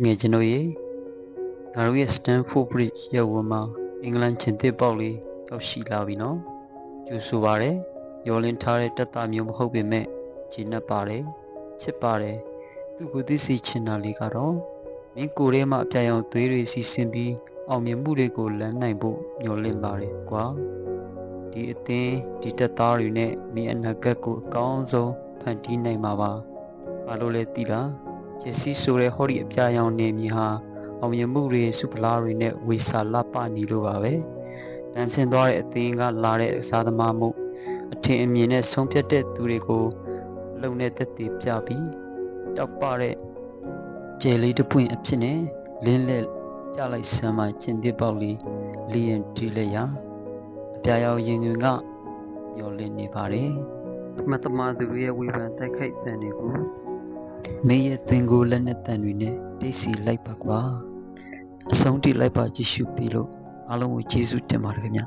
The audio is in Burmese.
ငယ်ကျွန်တော်ရေငါတို့ရဲ့ Stamford Bridge ရပ်ဝန်းမှာအင်္ဂလန်ခြင်သစ်ပေါက်လေးရောက်ရှိလာပြီနော်ကျူဆိုပါတယ်ရောလင်းထားတဲ့တက်တာမျိုးမဟုတ်ပေမဲ့ဂျင်းနဲ့ပါတယ်ချစ်ပါတယ်သူ့ကိုသိစီချင်တာလေးကတော့မင်းကိုယ်ထဲမှာအပြာရောင်သွေးတွေစီစဉ်ပြီးအောင်မြင်မှုတွေကိုလမ်းနိုင်ဖို့ညှော်လင့်ပါတယ်ကွာဒီအသင်းဒီတက်သားတွေနဲ့မင်းအနာဂတ်ကိုအကောင်းဆုံးဖန်တီးနိုင်မှာပါဘာလို့လဲသိလားရစီဆိုတဲ့ဟောဒီအပြာရောင်နေမြေဟာအောင်မြင်မှုတွေစုဖလားတွေနဲ့ဝေစာလပနေလို့ပါပဲတန်းဆင်းသွားတဲ့အသင်းကလာတဲ့အစားသမားမှုအထင်အမြင်နဲ့ဆုံးဖြတ်တဲ့သူတွေကိုလုံနဲ့တက်တည်ပြပြီးတောက်ပတဲ့ကျယ်လေးတစ်ပွင့်အဖြစ်နဲ့လင်းလက်ကြလိုက်ဆမ်းမှကျင်သစ်ပေါက်လေးလီယန်တီလက်ရအပြာရောင်ရင်ငွေကမျောလင့်နေပါတယ်မတမသူရဲ့ဝေဖန်တိုက်ခိုက်တဲ့တွေကိုမင်းရဲ့သွင်ကိုလက်နဲ့တန်တွေနဲ့တိတ်စီလိုက်ပါကွာအဆုံးထိလိုက်ပါကြည့်ရှုပြီးလို့အားလုံးကိုကျေးဇူးတင်ပါတယ်ခင်ဗျ